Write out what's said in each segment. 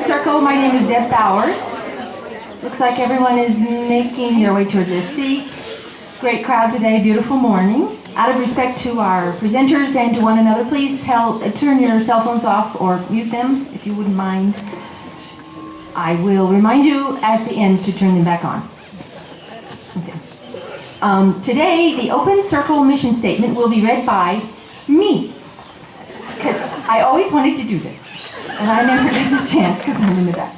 Circle. My name is Deb Bowers. Looks like everyone is making their way towards their seat. Great crowd today, beautiful morning. Out of respect to our presenters and to one another, please turn your cell phones off or mute them if you wouldn't mind. I will remind you at the end to turn them back on. Okay. Today, the Open Circle mission statement will be read by me, because I always wanted to do this. And I never get the chance because I'm in the back.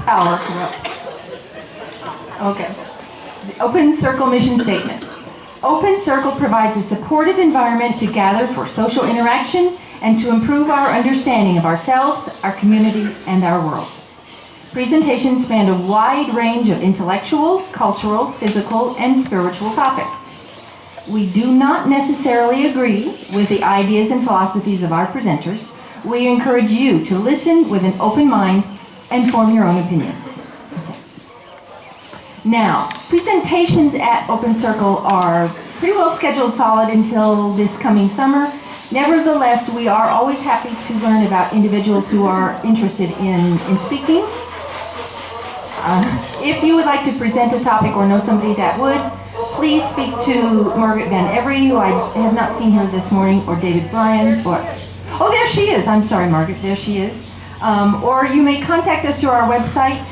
Power corrupts. Okay. The Open Circle mission statement. Open Circle provides a supportive environment to gather for social interaction and to improve our understanding of ourselves, our community, and our world. Presentations span a wide range of intellectual, cultural, physical, and spiritual topics. We do not necessarily agree with the ideas and philosophies of our presenters. We encourage you to listen with an open mind and form your own opinions. Okay. Now, presentations at Open Circle are pretty well scheduled solid until this coming summer. Nevertheless, we are always happy to learn about individuals who are interested in speaking. If you would like to present a topic or know somebody that would, please speak to Margaret Van Every, who I have not seen her this morning, or David Bryen, oh, there she is. I'm sorry, Margaret, there she is. Or you may contact us through our website,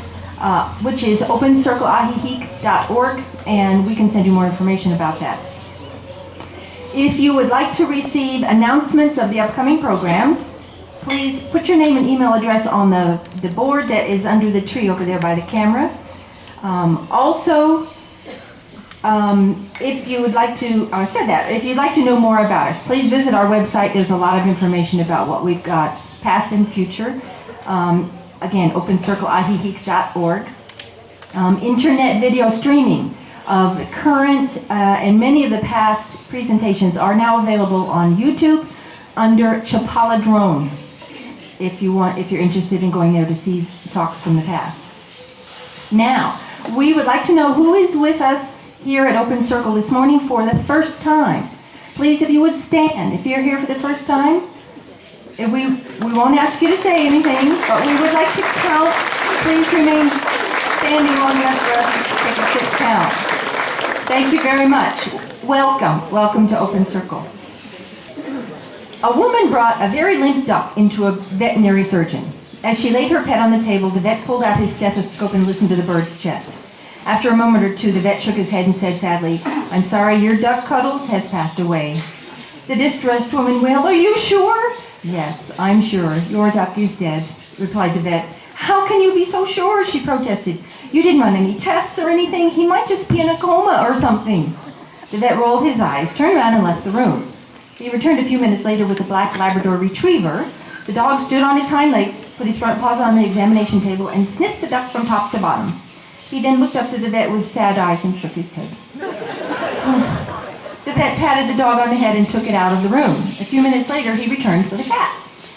which is opencircleajijic.org, and we can send you more information about that. If you would like to receive announcements of the upcoming programs, please put your name and email address on the board that is under the tree over there by the camera. If you would like to, if you'd like to know more about us, please visit our website. There's a lot of information about what we've got past and future. Again, opencircleajijic.org. Internet video streaming of the current and many of the past presentations are now available on YouTube under Chapaladrone. If you're interested in going there to see talks from the past. Now, we would like to know who is with us here at Open Circle this morning for the first time. Please, if you would stand, if you're here for the first time. If we won't ask you to say anything, but we would like to count. Please remain standing long enough for us to take a quick count. Thank you very much. Welcome to Open Circle. A woman brought a very limp duck into a veterinary surgeon. As she laid her pet on the table, the vet pulled out his stethoscope and listened to the bird's chest. After a moment or two, the vet shook his head and said sadly, "I'm sorry, your duck Cuddles has passed away." The distressed woman wailed, "Are you sure?" "Yes, I'm sure. Your duck is dead," replied the vet. "How can you be so sure?" she protested. "You didn't run any tests or anything. He might just be in a coma or something." The vet rolled his eyes, turned around, and left the room. He returned a few minutes later with a black Labrador retriever. The dog stood on his hind legs, put his front paws on the examination table, and sniffed the duck from top to bottom. He then looked up to the vet with sad eyes and shook his head. The vet patted the dog on the head and took it out of the room. A few minutes later, he returned for the cat.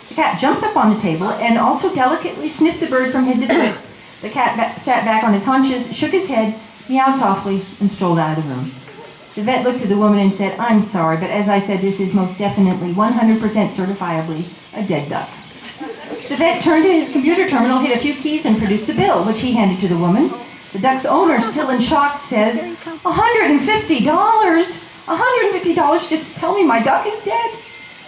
The cat jumped up on the table and also delicately sniffed the bird from head to foot. The cat sat back on his haunches, shook his head, meowed softly, and strolled out of the room. The vet looked at the woman and said, "I'm sorry, but as I said, this is most definitely 100% certifiably a dead duck." The vet turned to his computer terminal, hit a few keys, and produced the bill, which he handed to the woman. The duck's owner, still in shock, says, $150? $150 just to tell me my duck is dead?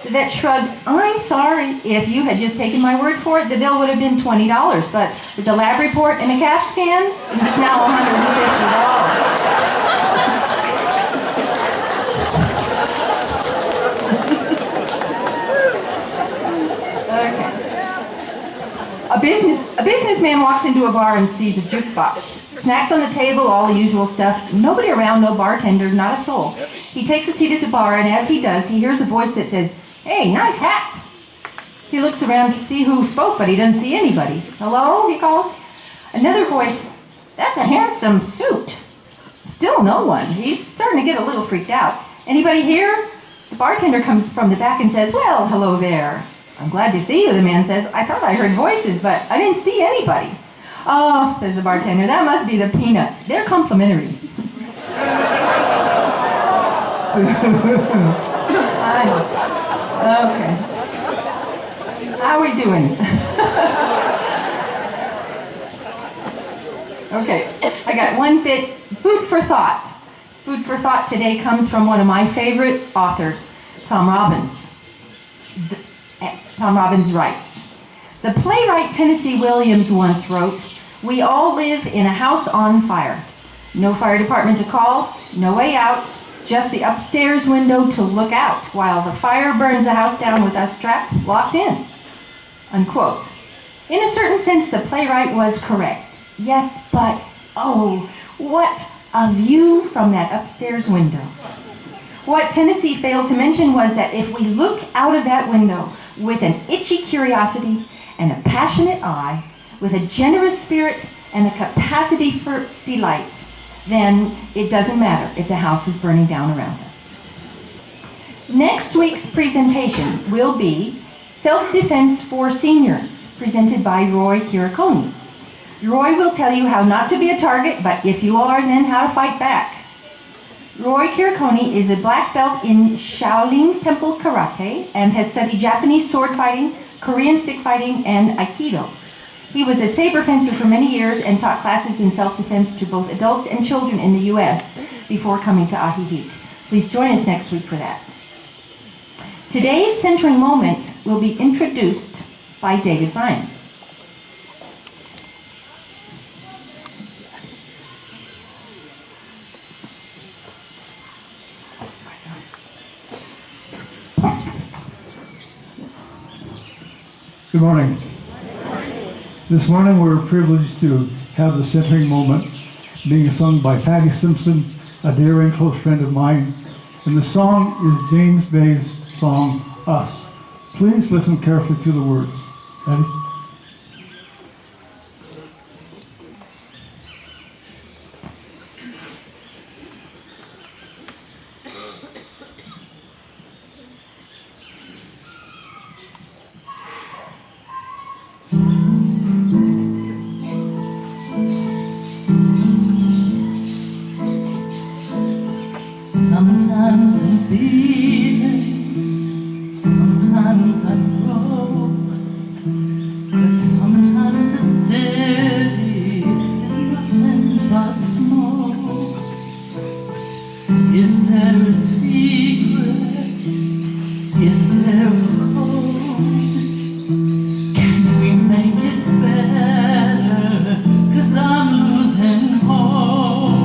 The vet shrugged. "I'm sorry. If you had just taken my word for it, the bill would have been $20. But with the lab report and the CAT scan, it's now $150. Okay. A businessman walks into a bar and sees a jukebox. Snacks on the table, all the usual stuff. Nobody around, no bartender, not a soul. He takes a seat at the bar, and as he does, he hears a voice that says, "Hey, nice hat." He looks around to see who spoke, but he doesn't see anybody. "Hello?" he calls. Another voice, "That's a handsome suit." Still no one. He's starting to get a little freaked out. "Anybody here?" The bartender comes from the back and says, "Well, hello there." "I'm glad to see you," the man says. "I thought I heard voices, but I didn't see anybody." "Oh," says the bartender, "that must be the peanuts. They're complimentary." Okay. How are we doing? Okay, I got one bit, food for thought. Food for thought today comes from one of my favorite authors, Tom Robbins. Tom Robbins writes, "The playwright Tennessee Williams once wrote, 'We all live in a house on fire. No fire department to call, no way out, just the upstairs window to look out while the fire burns the house down with us trapped, locked in.'" Unquote. In a certain sense, the playwright was correct. Yes, but oh, what a view from that upstairs window. What Tennessee failed to mention was that if we look out of that window with an itchy curiosity and a passionate eye, with a generous spirit and a capacity for delight, then it doesn't matter if the house is burning down around us. Next week's presentation will be Self-Defense for Seniors, presented by Roy Kiriconi. Roy will tell you how not to be a target, but if you are, then how to fight back. Roy Kiriconi is a black belt in Shaolin Temple Karate and has studied Japanese sword fighting, Korean stick fighting, and Aikido. He was a saber fencer for many years and taught classes in self-defense to both adults and children in the U.S. before coming to Ajijic. Please join us next week for that. Today's centering moment will be introduced by David Bryen. Good morning. This morning we're privileged to have the centering moment being sung by Patty Simpson, a dear and close friend of mine. And the song is James Bay's song, Us. Please listen carefully to the words. Patty? Sometimes I'm bleeding, sometimes I'm broke, 'cause sometimes the city is nothing but smoke. Is there a secret? Is there a code? Can we make it better? 'Cause I'm losing hope.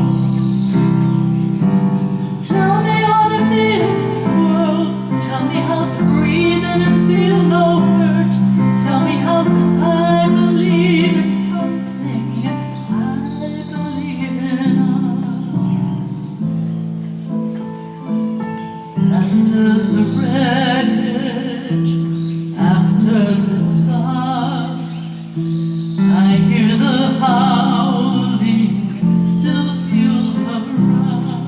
Tell me how to be in this world. Tell me how to breathe in and feel no hurt. Tell me how, 'cause I believe in something. I believe in us. After the wreckage, after the dust, I hear the howling, still feel the rush.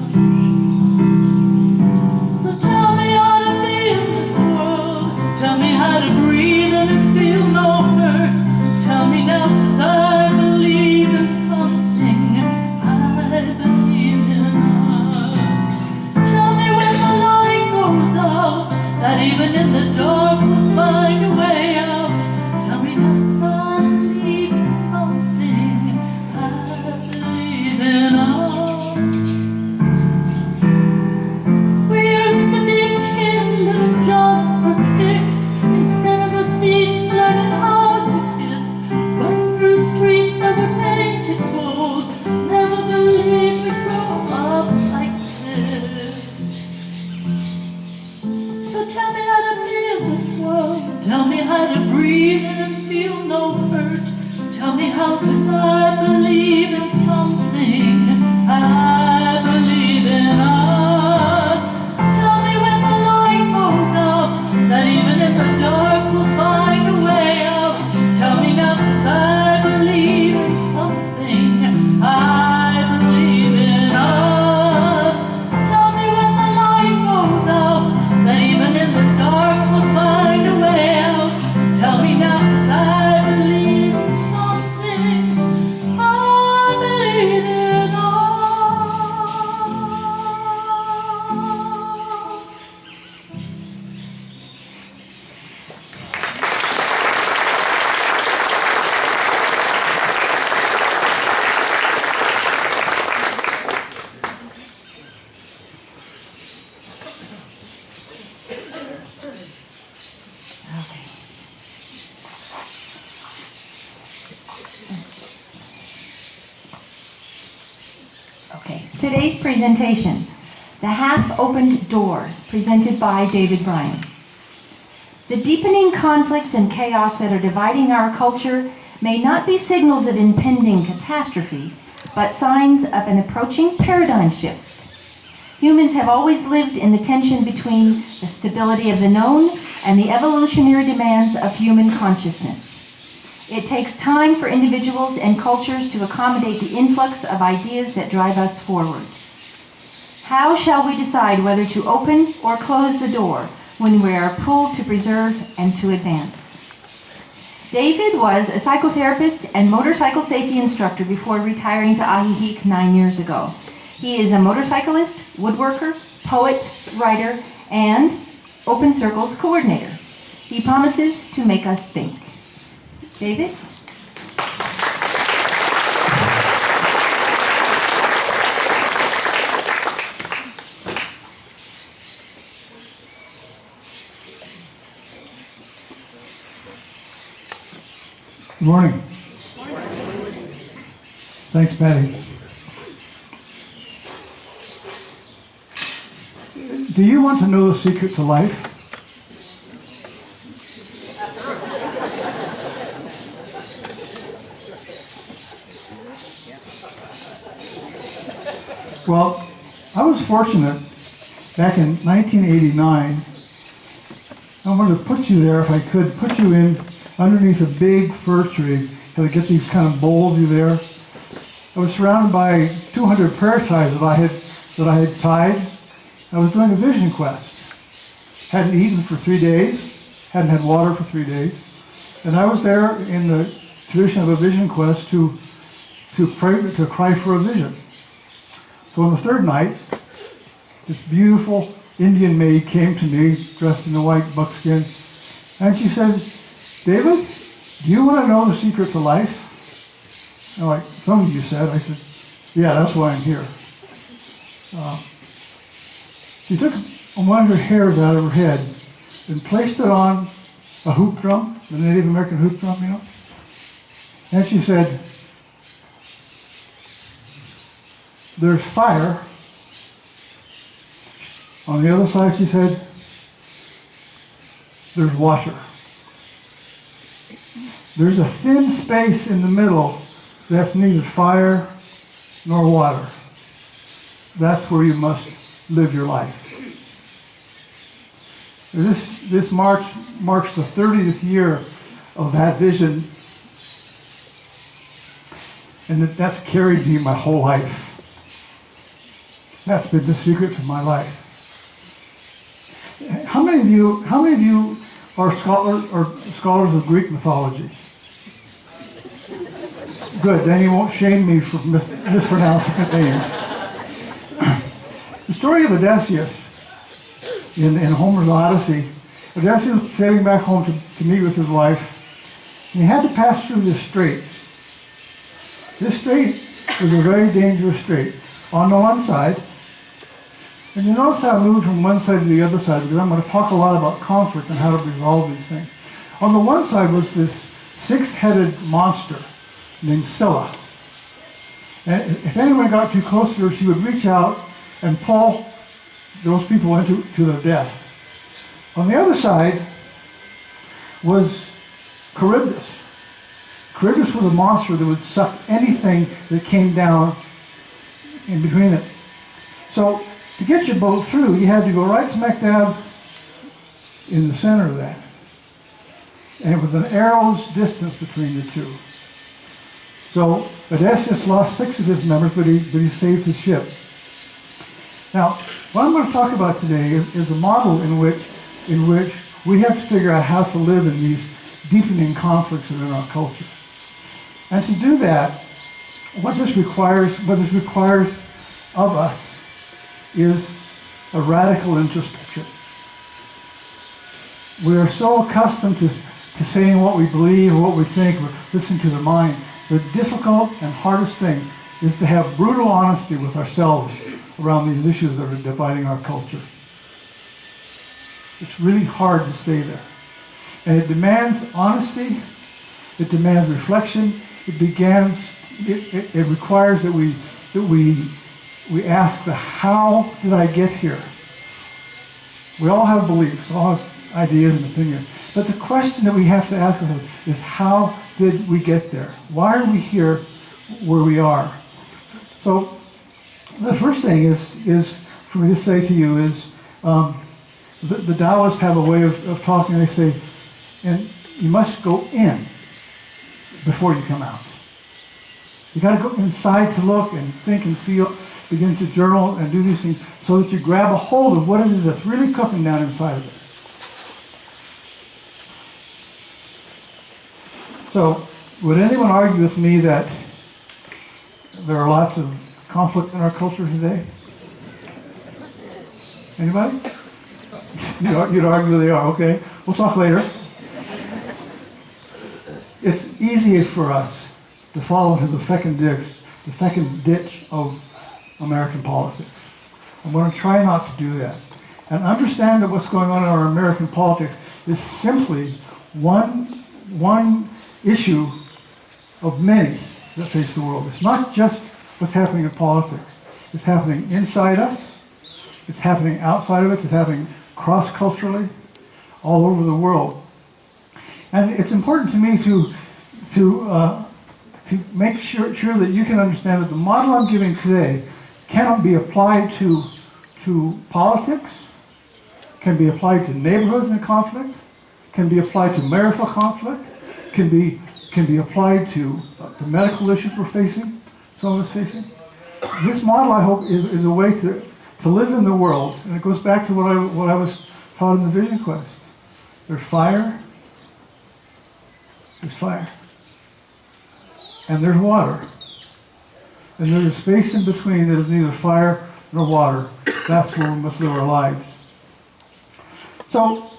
So tell me how to be in this world. Tell me how to breathe in and feel no hurt. Tell me now, 'cause I believe in something. I believe in us. Tell me when the light goes out, that even in the dark we'll find a way out. Tell me now, 'cause I believe in something. I believe in us. We used to be kids, living just for kicks, in cinema seats, learning how to kiss, running through streets that were painted gold. Never believed we'd grow up like this. So tell me how to feel this world. Tell me how to breathe in and feel no hurt. Tell me how, 'cause I believe in something. I believe in us. Tell me when the light goes out, that even in the dark we'll find a way out. Tell me now, 'cause I believe in something. I believe in us. Tell me when the light goes out, that even in the dark we'll find a way out. Tell me now, 'cause I believe in something. I Today's presentation, The Half-Opened Door, presented by David Bryen. The deepening conflicts and chaos that are dividing our culture may not be signals of impending catastrophe, but signs of an approaching paradigm shift. Humans have always lived in the tension between the stability of the known and the evolutionary demands of human consciousness. It takes time for individuals and cultures to accommodate the influx of ideas that drive us forward. How shall we decide whether to open or close the door when we are pulled to preserve and to advance? David was a psychotherapist and motorcycle safety instructor before retiring to Ajijic 9 years ago. He is a motorcyclist, woodworker, poet, writer, and Open Circles coordinator. He promises to make us think. David? Good morning. Thanks, Patty. Do you want to know the secret to life? Well, I was fortunate back in 1989. I wanted to put you there, if I could, put you in underneath a big fir tree to get these kind of bowls you there. I was surrounded by 200 prayer ties that I had tied. I was doing a vision quest. Hadn't eaten for 3 days, hadn't had water for 3 days, and I was there in the tradition of a vision quest to pray, to cry for a vision. So on the third night, this beautiful Indian maid came to me, dressed in a white buckskin, and she says, "David, do you want to know the secret to life?" And like some of you said, I said, "Yeah, that's why I'm here." She took one of her hairs out of her head and placed it on a hoop drum, the Native American hoop drum, you know. And she said, "There's fire." On the other side, she said, "There's water." There's a thin space in the middle that's neither fire nor water. That's where you must live your life. This March marks the 30th year of that vision, and that's carried me my whole life. That's been the secret to my life. How many of you are scholars of Greek mythology? Good, then you won't shame me for mispronouncing the name. The story of Odysseus in Homer's Odyssey. Odysseus was sailing back home to meet with his wife, and he had to pass through this strait. This strait was a very dangerous strait. On the one side, and you notice how I moved from one side to the other side, because I'm going to talk a lot about conflict and how to resolve these things. On the one side was this six-headed monster named Scylla. And if anyone got too close to her, she would reach out and pull those people into their death. On the other side was Charybdis. Charybdis was a monster that would suck anything that came down in between it. So to get your boat through, you had to go right smack dab in the center of that. And it was an arrow's distance between the two. So Odysseus lost 6 of his members, but he saved his ship. Now, what I'm going to talk about today is a model in which we have to figure out how to live in these deepening conflicts that are in our culture. And to do that, what this requires of us is a radical introspection. We are so accustomed to saying what we believe, what we think, listening to the mind. The difficult and hardest thing is to have brutal honesty with ourselves around these issues that are dividing our culture. It's really hard to stay there. And it demands honesty, it demands reflection, it requires that we we ask the how did I get here? We all have beliefs, all have ideas and opinions. But the question that we have to ask ourselves is how did we get there? Why are we here where we are? So the first thing is for me to say to you is the Taoists have a way of talking. They say, and you must go in before you come out. You got to go inside to look and think and feel, begin to journal and do these things so that you grab a hold of what it is that's really cooking down inside of it. So, would anyone argue with me that there are lots of conflict in our culture today? Anybody? You'd argue they are, okay. We'll talk later. It's easy for us to fall into the second ditch of American politics. I'm going to try not to do that. And understand that what's going on in our American politics is simply one issue of many that face the world. It's not just what's happening in politics. It's happening inside us. It's happening outside of it. It's happening cross-culturally all over the world. And it's important to me to make sure that you can understand that the model I'm giving today cannot be applied to politics, can be applied to neighborhoods in conflict, can be applied to marital conflict, can be applied to the medical issues we're facing, some of us facing. This model, I hope, is a way to live in the world, and it goes back to what I was taught in the Vision Quest. There's fire, and there's water. And there's a space in between that is neither fire nor water. That's where we must live our lives. So,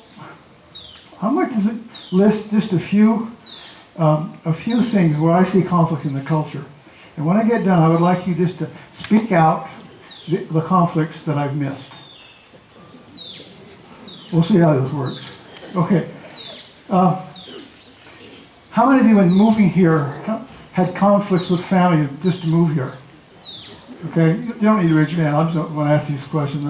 I'm going to list just a few things where I see conflict in the culture. And when I get done, I would like you just to speak out the conflicts that I've missed. We'll see how this works. Okay. How many of you, when moving here, had conflicts with family just to move here? Okay, you don't need to raise your hand. I'm just going to ask these questions.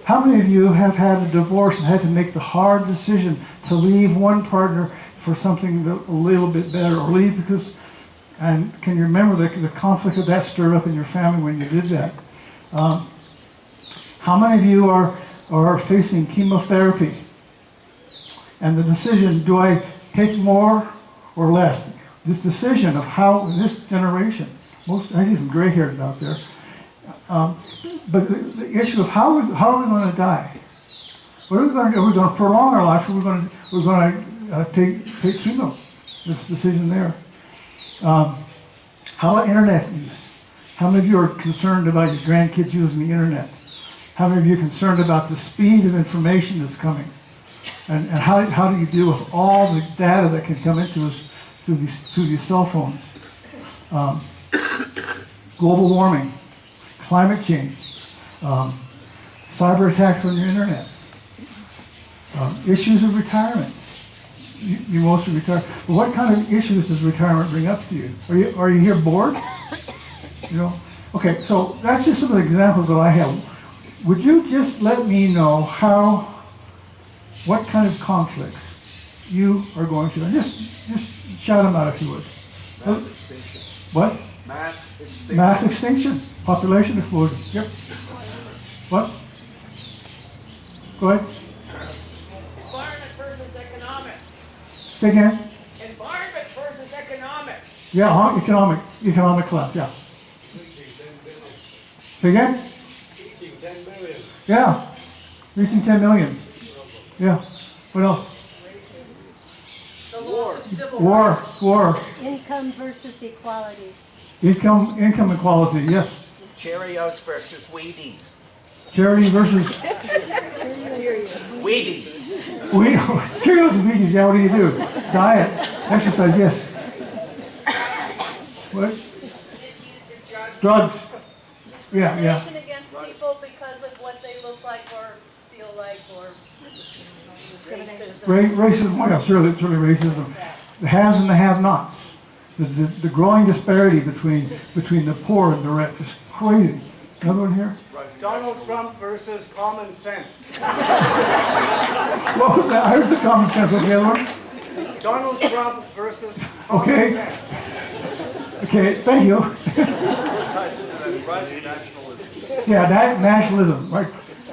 How many of you have had a divorce and had to make the hard decision to leave one partner for something a little bit better, or leave because, and can you remember the conflict that stirred up in your family when you did that? How many of you are facing chemotherapy? And the decision, do I take more or less? This decision of how, in this generation, I see some gray hairs out there, but the issue of how are we going to die? What are we going to do? Are we going to prolong our life, or we're going to take chemo? This decision there. How about internet use? How many of you are concerned about your grandkids using the internet? How many of you are concerned about the speed of information that's coming? And how do you deal with all the data that can come into us through these cell phones? Global warming, climate change, cyber attacks on your internet, issues of retirement. You mostly retire. But what kind of issues does retirement bring up to you? Are you here bored? You know? Okay, so that's just some of the examples that I have. Would you just let me know what kind of conflicts you are going through? And just shout them out if you would. Mass extinction. What? Mass extinction. Mass extinction. Population explosion. Yep. What? Go ahead. Environment versus economics. Say again. Environment versus economics. Yeah, economic collapse, yeah. Say again? Reaching 10 million. Yeah. Reaching 10 million. Yeah. What else? The loss of civil War. rights. War. Income versus equality. Income equality, yes. Cheerios versus Wheaties. Charity versus Wheaties. Cheerios and Wheaties, yeah, what do you do? Diet, exercise, yes. What? Misuse of drugs. Drugs. Yeah. Discrimination against people because of what they look like or feel like, or racism. Racism, well, yeah, certainly racism. The haves and the have-nots. The growing disparity between the poor and the rich is crazy. Another one here? Donald Trump versus common sense. What was that? I heard the common sense. What's the other one? Donald Trump versus common Okay. sense. Okay, thank you. Rising nationalism. Yeah, nationalism, right?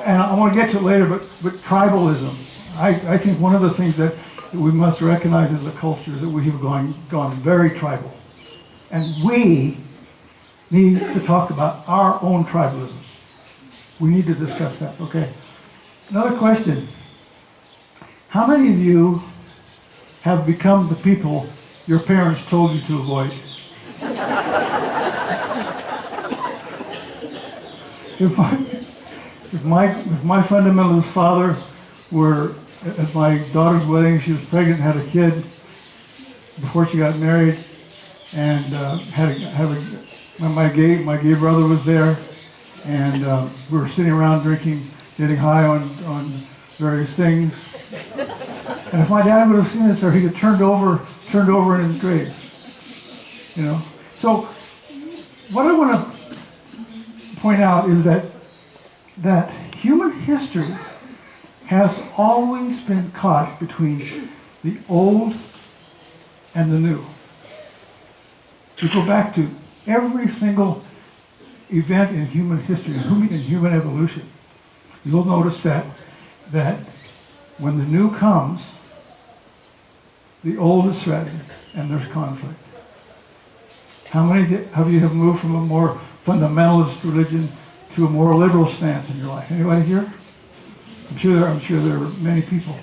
And I want to get to it later, but tribalism. I think one of the things that we must recognize as a culture is that we have gone very tribal. And we need to talk about our own tribalism. We need to discuss that, okay? Another question. How many of you have become the people your parents told you to avoid? If my fundamentalist father were at my daughter's wedding, she was pregnant, had a kid before she got married, and my gay brother was there, and we were sitting around drinking, getting high on various things. And if my dad would have seen us there, he'd have turned over in his grave. You know. So what I want to point out is that human history has always been caught between the old and the new. You go back to every single event in human history, in human evolution, you'll notice that when the new comes, the old is threatened and there's conflict. How many of you have moved from a more fundamentalist religion to a more liberal stance in your life? Anybody here? I'm sure there are many people.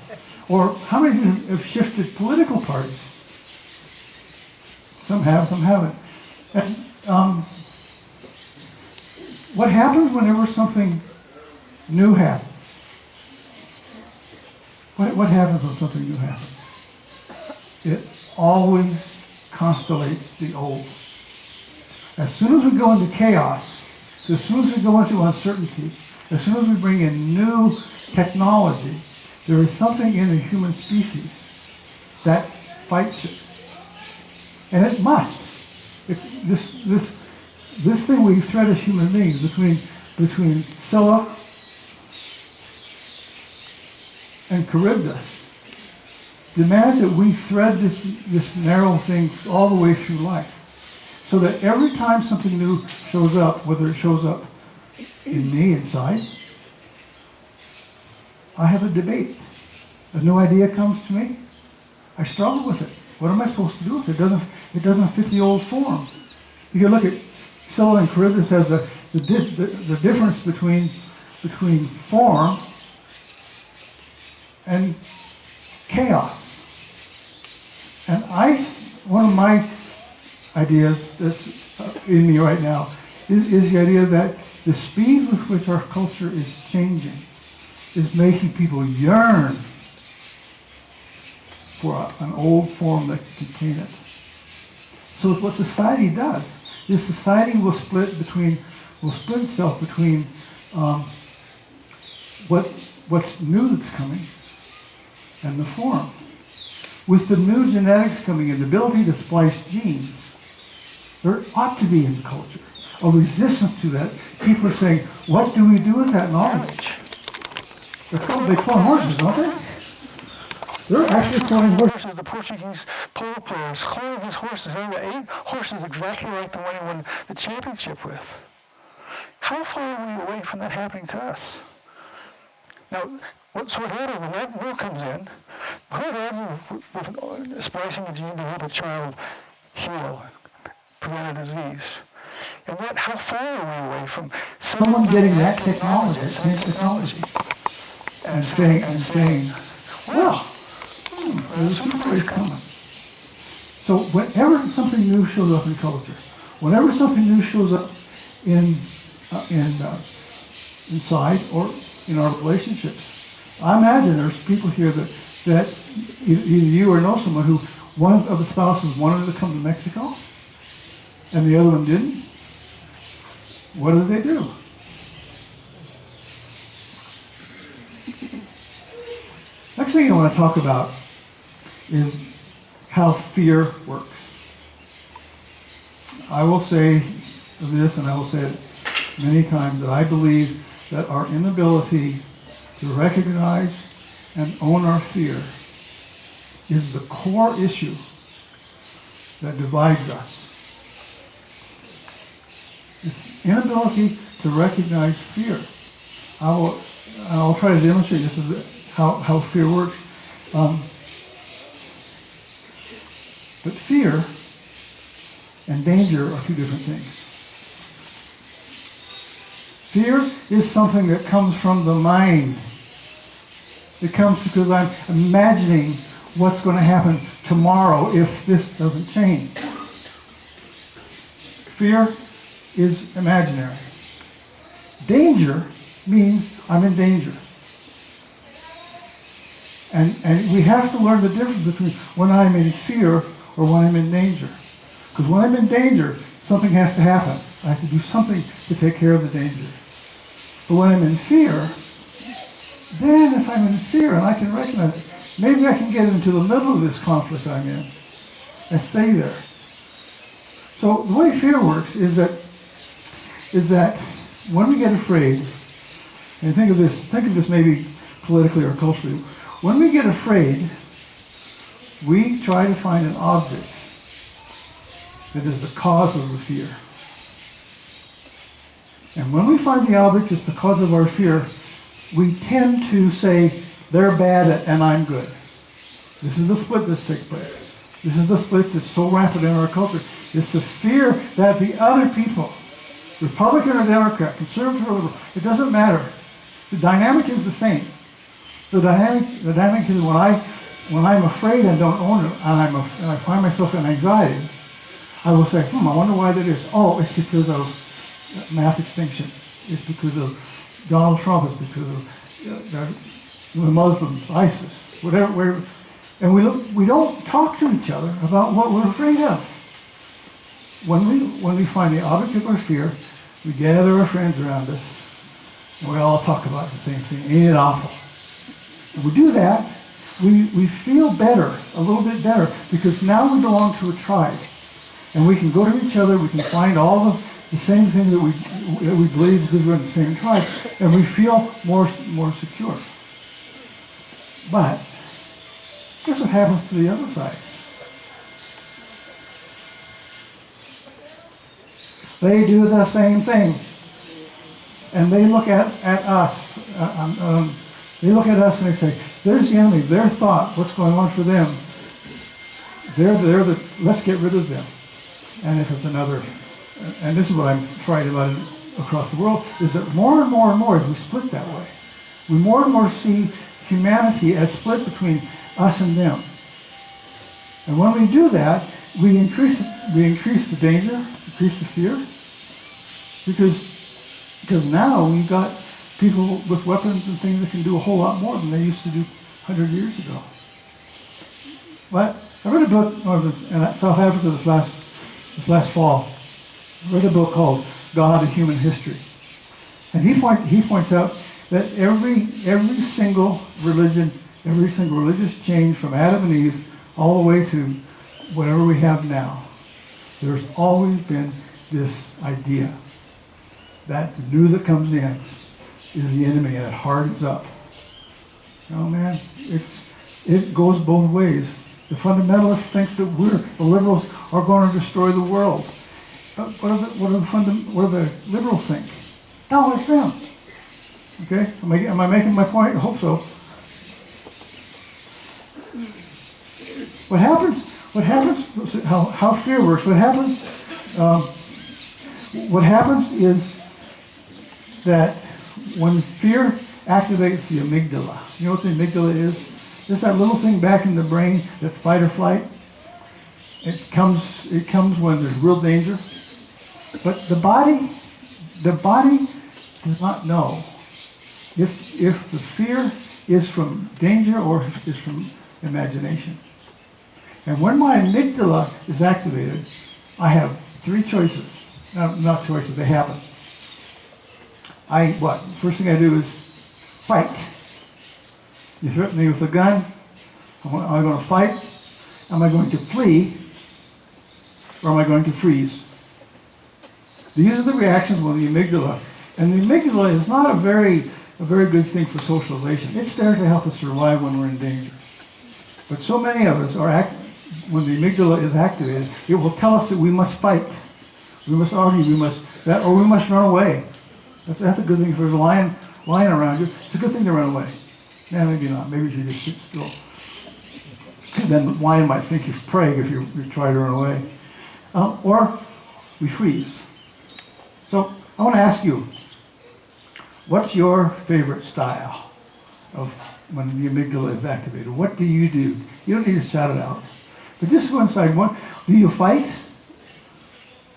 Or how many of you have shifted political parties? Some have, some haven't. And what happens whenever something new happens? What happens when something new happens? It always constellates the old. As soon as we go into chaos, as soon as we go into uncertainty, as soon as we bring in new technology, there is something in the human species that fights it. And it must. This thing we thread as human beings between Scylla and Charybdis demands that we thread this narrow thing all the way through life. So that every time something new shows up, whether it shows up in me inside, I have a debate. A new idea comes to me, I struggle with it. What am I supposed to do with it? It doesn't fit the old form. You can look at Scylla and Charybdis as the difference between form and chaos. And one of my ideas that's in me right now is the idea that the speed with which our culture is changing is making people yearn for an old form that can contain it. So what society does is society will split itself between what's new that's coming and the form. With the new genetics coming in, the ability to splice genes, there ought to be in culture a resistance to that. People are saying, what do we do with that knowledge? They clone horses, don't they? They're actually cloning horses. The Portuguese polo players cloning his horses. They were 8 horses exactly like the one he won the championship with. How far are we away from that happening to us? Now, what happens when that rule comes in? Who would argue with splicing a gene to help a child heal, prevent a disease? And yet, how far are we away from someone getting that technology, that same technology, and saying, well, there's something coming. So whenever something new shows up in culture, whenever something new shows up inside or in our relationships, I imagine there's people here that either you or know someone who one of the spouses wanted to come to Mexico and the other one didn't. What do they do? Next thing I want to talk about is how fear works. I will say this, and I will say it many times that I believe that our inability to recognize and own our fear is the core issue that divides us. It's inability to recognize fear. I'll try to demonstrate this is how fear works. But fear and danger are two different things. Fear is something that comes from the mind. It comes because I'm imagining what's going to happen tomorrow if this doesn't change. Fear is imaginary. Danger means I'm in danger. And we have to learn the difference between when I'm in fear or when I'm in danger. Because when I'm in danger, something has to happen. I have to do something to take care of the danger. But when I'm in fear, then if I'm in fear and I can recognize it, maybe I can get into the middle of this conflict I'm in and stay there. So the way fear works is that when we get afraid, and think of this maybe politically or culturally, when we get afraid, we try to find an object that is the cause of the fear. And when we find the object that's the cause of our fear, we tend to say, they're bad and I'm good. This is the split that takes place. This is the split that's so rampant in our culture. It's the fear that the other people, Republican or Democrat, conservative or liberal, it doesn't matter. The dynamic is the same. The dynamic is when I'm afraid and don't own it, and I find myself in anxiety, I will say, I wonder why that is. Oh, it's because of mass extinction. It's because of Donald Trump. It's because of the Muslims, ISIS, whatever. And we don't talk to each other about what we're afraid of. When we find the object of our fear, we gather our friends around us, and we all talk about the same thing. Ain't it awful? If we do that, we feel better, a little bit better, because now we belong to a tribe. And we can go to each other, we can find all the same thing that we believe because we're in the same tribe, and we feel more secure. But guess what happens to the other side? They do the same thing. And they look at us. They look at us and they say, there's the enemy, their thought, what's going on for them. Let's get rid of them. And if it's another, and this is what I'm frightened about across the world, is that more and more and more as we split that way, we more and more see humanity as split between us and them. And when we do that, we increase the danger, increase the fear, because now we've got people with weapons and things that can do a whole lot more than they used to do 100 years ago. But I read a book in South Africa this last fall. I read a book called God and Human History. And he points out that every single religion, every single religious change from Adam and Eve all the way to whatever we have now, there's always been this idea that the new that comes in is the enemy and it hardens up. Oh man, it goes both ways. The fundamentalists think that the liberals are going to destroy the world. But what do the liberals think? No, it's them. Okay, am I making my point? I hope so. What happens? How fear works? What happens is that when fear activates the amygdala, you know what the amygdala is? It's that little thing back in the brain that's fight or flight. It comes when there's real danger. But the body does not know if the fear is from danger or if it's from imagination. And when my amygdala is activated, I have three choices. Not choices, they happen. First thing I do is fight. You threaten me with a gun, am I going to fight? Am I going to flee? Or am I going to freeze? These are the reactions when the amygdala, and the amygdala is not a very good thing for socialization. It's there to help us survive when we're in danger. But so many of us when the amygdala is activated, it will tell us that we must fight, we must argue, or we must run away. That's a good thing. If there's a lion around you, it's a good thing to run away. Yeah, maybe not. Maybe you should just sit still. Then the lion might think you're prey if you try to run away. Or we freeze. So I want to ask you, what's your favorite style of when the amygdala is activated? What do? You don't need to shout it out. But just go inside. Do you fight?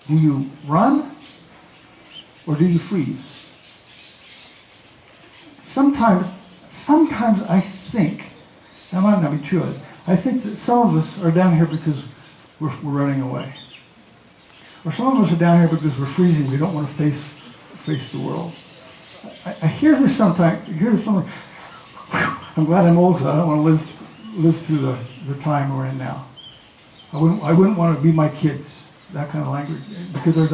Do you run? Or do you freeze? Sometimes I think, that might not be true, I think that some of us are down here because we're running away. Or some of us are down here because we're freezing. We don't want to face the world. I hear this sometimes. I'm glad I'm old because I don't want to live through the time we're in now. I wouldn't want to be my kids, that kind of language, because there's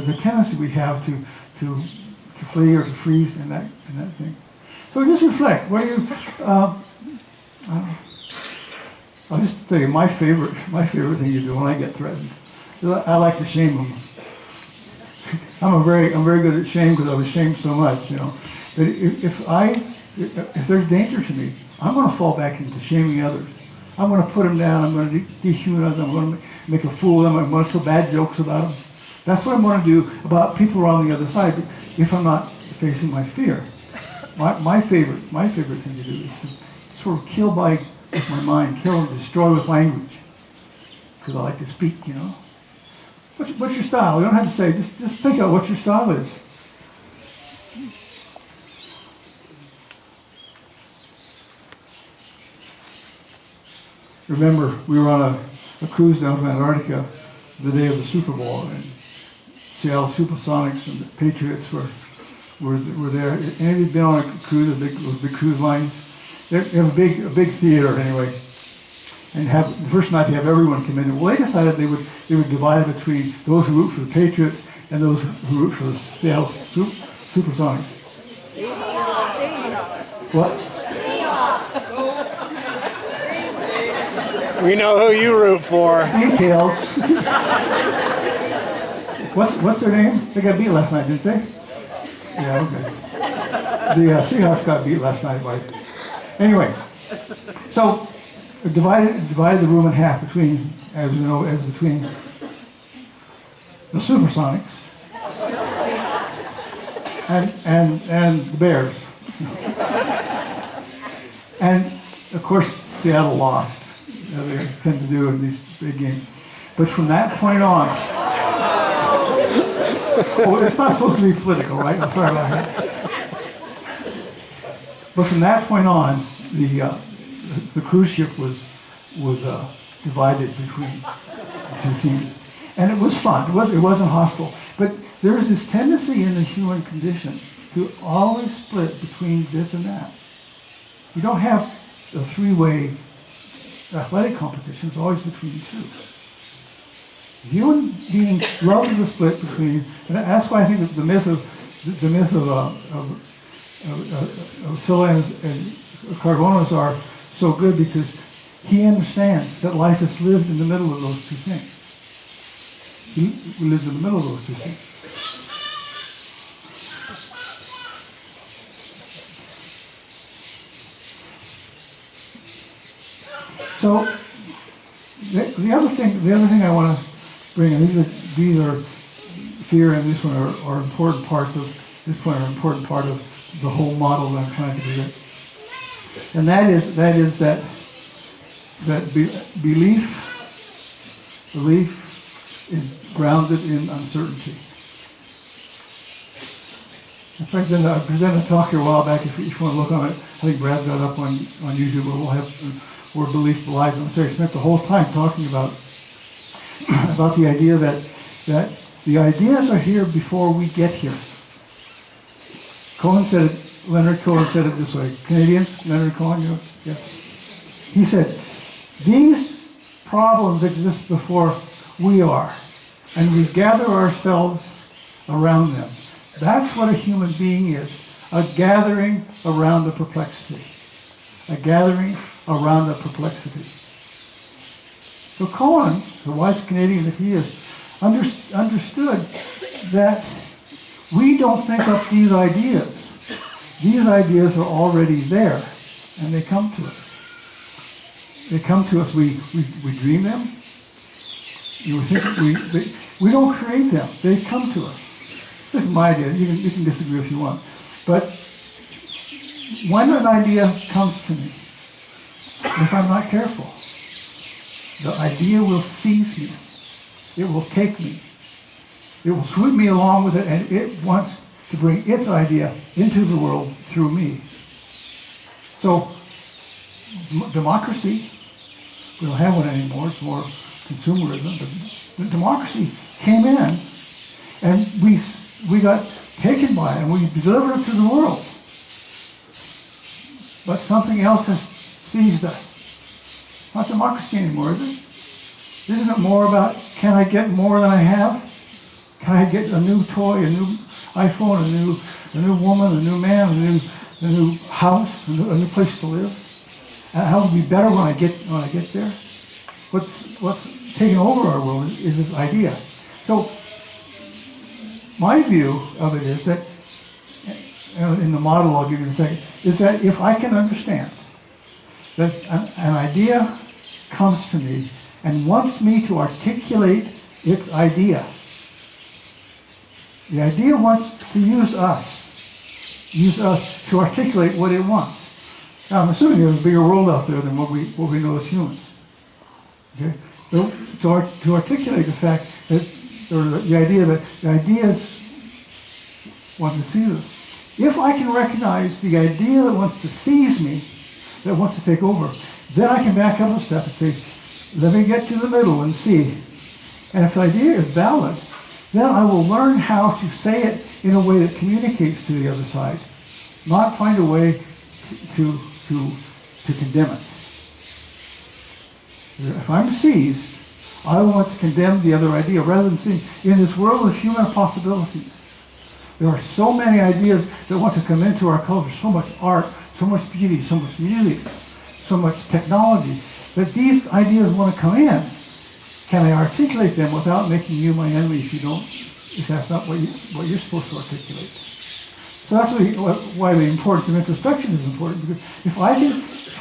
a tendency we have to flee or to freeze and that thing. So just reflect. What do you? I'll just tell you my favorite thing to do when I get threatened. I like to shame them. I'm very good at shame because I was shamed so much, you know. But if there's danger to me, I'm going to fall back into shaming others. I'm going to put them down. I'm going to dehumanize them. I'm going to make a fool of them. I'm going to tell bad jokes about them. That's what I'm going to do about people around the other side if I'm not facing my fear. My favorite thing to do is to sort of kill with my mind, kill and destroy with language, because I like to speak, you know. What's your style? You don't have to say. Just think of what your style is. Remember, we were on a cruise down to Antarctica the day of the Super Bowl, and Seattle Supersonics and the Patriots were there. Any of you been on a cruise, those big cruise lines? They have a big theater anyway, and the first night they have everyone come in. Well, they decided they would divide it between those who root for the Patriots and those who root for the Seattle Supersonics. What? We know who you root for. Details. What's their name? They got beat last night, didn't they? Yeah, okay. The Seahawks got beat last night by. Anyway, so divided the room in half between the Supersonics and the Bears, and of course Seattle lost. They tend to do in these big games, but from that point on. Oh, it's not supposed to be political, right? I'm sorry about that. But from that point on, the cruise ship was divided between two teams, and it was fun. It wasn't hostile. But there is this tendency in the human condition to always split between this and that. You don't have a three-way athletic competition. It's always between two. Human beings love the split between, and that's why I think that the myth of Scylla and Carbonos are so good, because he understands that life is lived in the middle of those two things. He lives in the middle of those two things. So the other thing I want to bring, and these are fear and this one are important parts of the whole model that I'm trying to present. And that is that belief is grounded in uncertainty. In fact, I presented a talk here a while back. If you want to look on it, I think Brad's got it up on YouTube. We'll have where belief belies. And I spent the whole time talking about the idea that the ideas are here before we get here. Leonard Cohen said it this way. Canadians, Leonard Cohen, you know? Yeah. He said, these problems exist before we are, and we gather ourselves around them. That's what a human being is, a gathering around the perplexity. A gathering around the perplexity. So Cohen, the wise Canadian that he is, understood that we don't think up these ideas. These ideas are already there, and they come to us. They come to us. We dream them. We don't create them. They come to us. This is my idea. You can disagree if you want. But when an idea comes to me, if I'm not careful, the idea will seize me. It will take me. It will sweep me along with it, and it wants to bring its idea into the world through me. So, democracy, we don't have one anymore, it's more consumerism, but democracy came in, and we got taken by it, and we delivered it to the world. But something else has seized us. It's not democracy anymore, is it? Isn't it more about, can I get more than I have? Can I get a new toy, a new iPhone, a new woman, a new man, a new house, a new place to live? And how will it be better when I get there? What's taken over our world is this idea. So my view of it is that, in the model I'll give you in a second, is that if I can understand that an idea comes to me and wants me to articulate its idea, the idea wants to use us to articulate what it wants. Now, I'm assuming there's a bigger world out there than what we know as humans. Okay? To articulate the fact that, or the idea that the ideas want to seize us. If I can recognize the idea that wants to seize me, that wants to take over, then I can back up a step and say, let me get to the middle and see. And if the idea is valid, then I will learn how to say it in a way that communicates to the other side, not find a way to condemn it. If I'm seized, I want to condemn the other idea rather than seeing in this world of human possibilities. There are so many ideas that want to come into our culture, so much art, so much beauty, so much music, so much technology, that these ideas want to come in. Can I articulate them without making you my enemy if that's not what you're supposed to articulate? So that's really why the importance of introspection is important, because if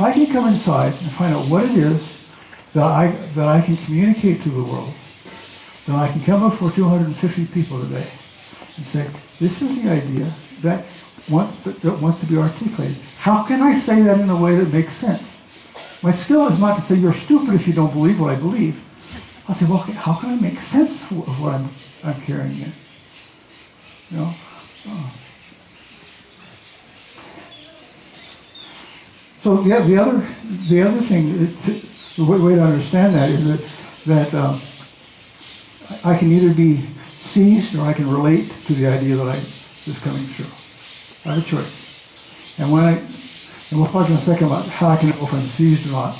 I can come inside and find out what it is that I can communicate to the world, then I can come before 250 people today and say, this is the idea that wants to be articulated. How can I say that in a way that makes sense? My skill is not to say you're stupid if you don't believe what I believe. I'll say, well, okay, how can I make sense of what I'm carrying in? You know? So the other thing, the way to understand that is that I can either be seized or I can relate to the idea that is coming through. I have a choice. And we'll talk in a second about how I can know if I'm seized or not.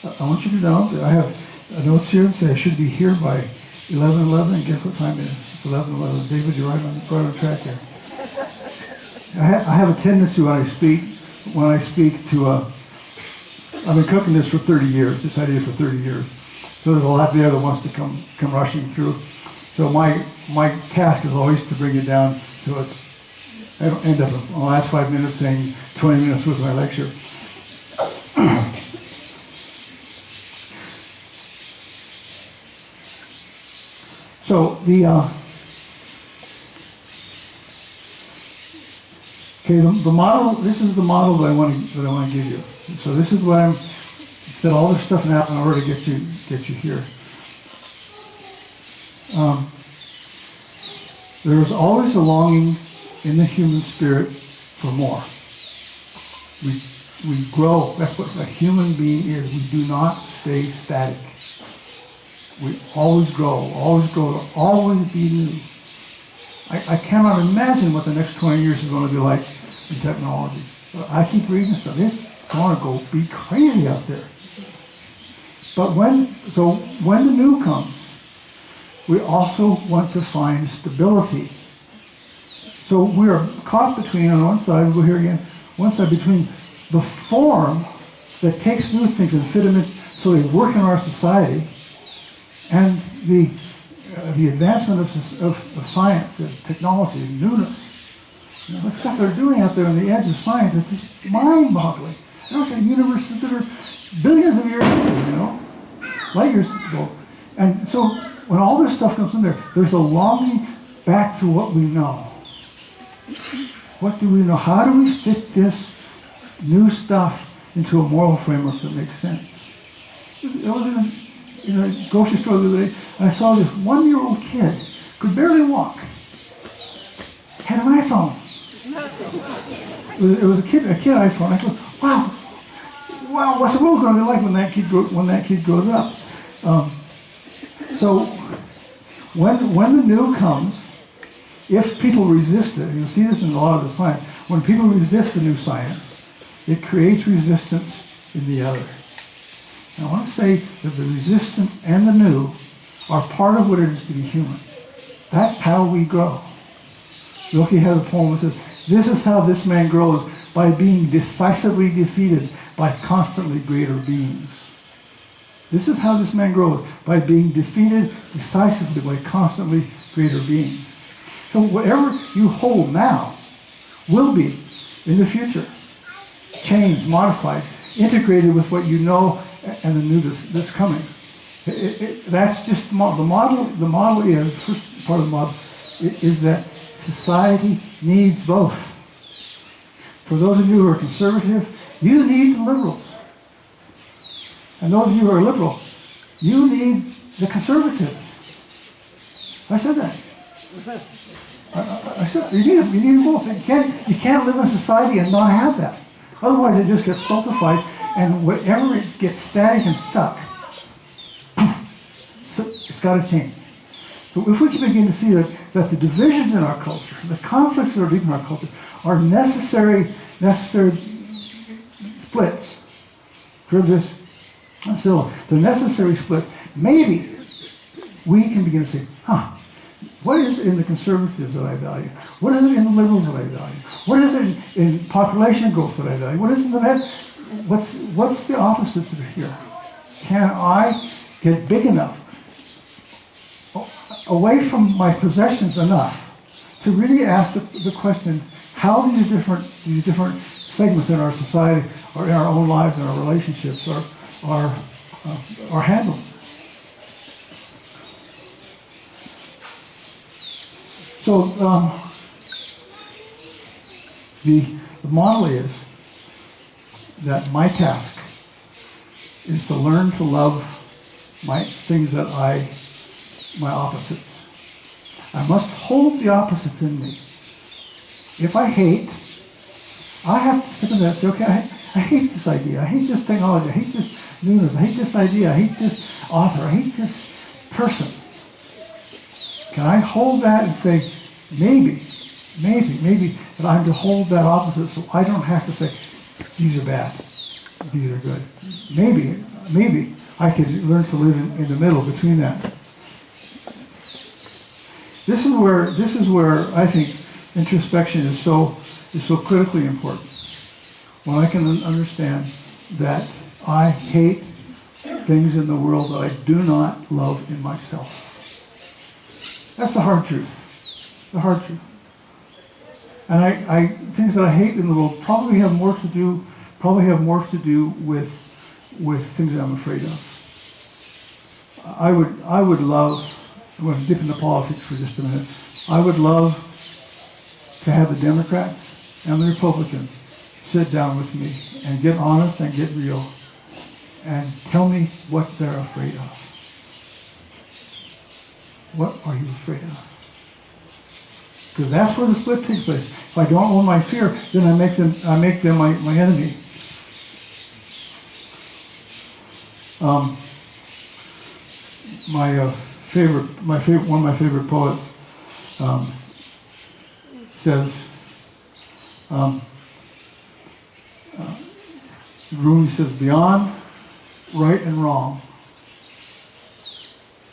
I want you to know that I have notes here that say I should be here by 11:11, and guess what time it is? It's 11:11. David, you're right on track here. I have a tendency when I speak to, I've been cooking this for 30 years, this idea for 30 years. So there's a lot there that wants to come rushing through. So my task is always to bring it down so I don't end up in the last 5 minutes saying 20 minutes worth of my lecture. So the model. This is the model that I want to give you. So this is what I'm set all this stuff now in order to get you here. There is always a longing in the human spirit for more. We grow. That's what a human being is. We do not stay static. We always grow, always be new. I cannot imagine what the next 20 years is going to be like in technology. I keep reading stuff. It's going to go be crazy out there. But when the new comes, we also want to find stability. So we are caught between, on one side, we'll go here again, one side between the form that takes new things and fit them in so they work in our society, and the advancement of science and technology and newness. You know, the stuff they're doing out there on the edge of science is just mind-boggling. Those are universes that are billions of years old, you know, light years ago. And so when all this stuff comes in there, there's a longing back to what we know. What do we know? How do we fit this new stuff into a moral framework that makes sense? I was in a grocery store the other day, and I saw this 1-year-old kid, could barely walk, had an iPhone. It was a kid iPhone. I thought, wow, what's the world going to be like when that kid grows up? So when the new comes, if people resist it, you'll see this in a lot of the science, when people resist the new science, it creates resistance in the other. And I want to say that the resistance and the new are part of what it is to be human. That's how we grow. Rilke has a poem that says, "This is how this man grows, by being decisively defeated by constantly greater beings." This is how this man grows, by being defeated decisively by constantly greater beings. So whatever you hold now will be, in the future, changed, modified, integrated with what you know and the new that's coming. That's just the model. The model is, the first part of the model, is that society needs both. For those of you who are conservative, you need the liberals. And those of you who are liberal, you need the conservatives. I said that. I said you need both. You can't live in society and not have that. Otherwise, it just gets stultified, and whatever it gets static and stuck. So it's got to change. So if we can begin to see that the divisions in our culture, the conflicts that are deep in our culture, are necessary splits for this. So the necessary split, maybe we can begin to say, what is it in the conservatives that I value? What is it in the liberals that I value? What is it in population growth that I value? What is it in the what's the opposites that are here? Can I get big enough, away from my possessions enough, to really ask the question, how these different segments in our society, or in our own lives and our relationships, are handled? So the model is that my task is to learn to love my opposites. I must hold the opposites in me. If I hate, I have to sit in there and say, okay, I hate this idea, I hate this technology, I hate this newness, I hate this idea, I hate this author, I hate this person. Can I hold that and say, maybe, that I'm to hold that opposite so I don't have to say, these are bad, these are good. Maybe I can learn to live in the middle between that. This is where I think introspection is so critically important. When I can understand that I hate things in the world that I do not love in myself. That's the hard truth. The hard truth. And things that I hate in the world probably have more to do with things that I'm afraid of. I would love, I'm going to dip into politics for just a minute. I would love to have the Democrats and the Republicans sit down with me and get honest and get real and tell me what they're afraid of. What are you afraid of? Because that's where the split takes place. If I don't own my fear, then I make them my enemy. One of my favorite poets says, Rumi says, beyond right and wrong,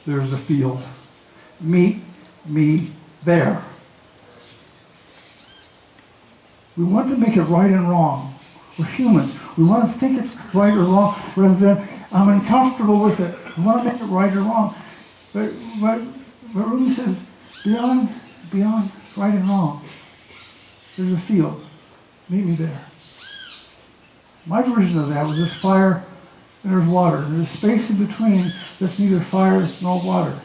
there's a field. meet me there. We want to make it right and wrong. We're humans. We want to think it's right or wrong rather than I'm uncomfortable with it. We want to make it right or wrong. But Rumi says, beyond right and wrong, there's a field. Meet me there. My version of that was there's fire and there's water. There's a space in between that's neither fire nor water.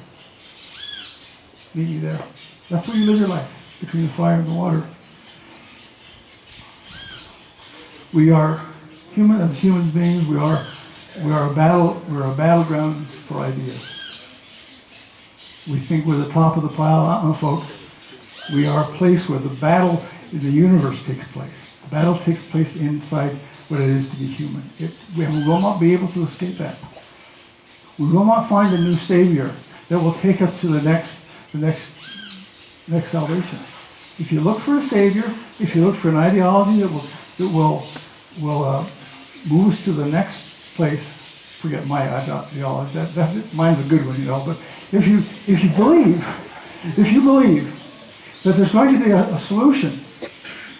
Meet me there. That's where you live your life, between the fire and the water. We are human as human beings. We are a battleground for ideas. We think we're the top of the pile, folks. We are a place where the battle in the universe takes place. The battle takes place inside what it is to be human. We will not be able to escape that. We will not find a new savior that will take us to the next salvation. If you look for a savior, if you look for an ideology that will move us to the next place, forget my ideology. Mine's a good one, But if you believe that there's going to be a solution,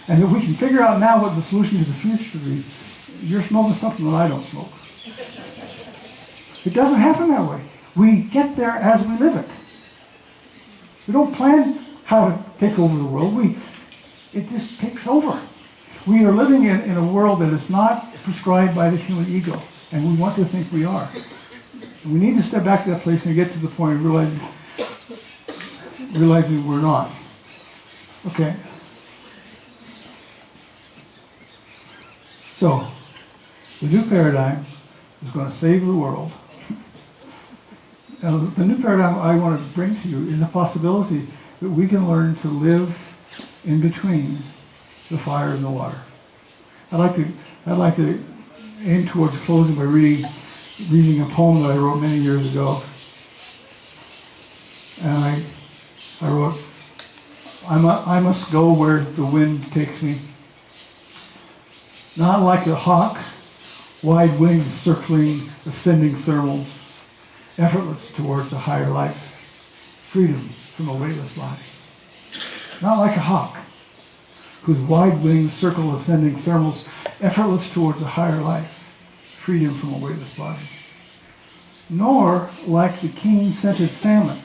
and that we can figure out now what the solution to the future will be, you're smoking something that I don't smoke. It doesn't happen that way. We get there as we live it. We don't plan how to take over the world. It just takes over. We are living in a world that is not prescribed by the human ego, and we want to think we are. And we need to step back to that place and get to the point of realizing we're not. Okay. So, the new paradigm is going to save the world. Now, the new paradigm I want to bring to you is a possibility that we can learn to live in between the fire and the water. I'd like to aim towards closing by reading a poem that I wrote many years ago. And I wrote, I must go where the wind takes me. Not like a hawk, wide wings circling, ascending thermals, effortless towards a higher life, freedom from a weightless body. Not like a hawk, whose wide wings circle ascending thermals, effortless towards a higher life, freedom from a weightless body. Nor like the keen-scented salmon,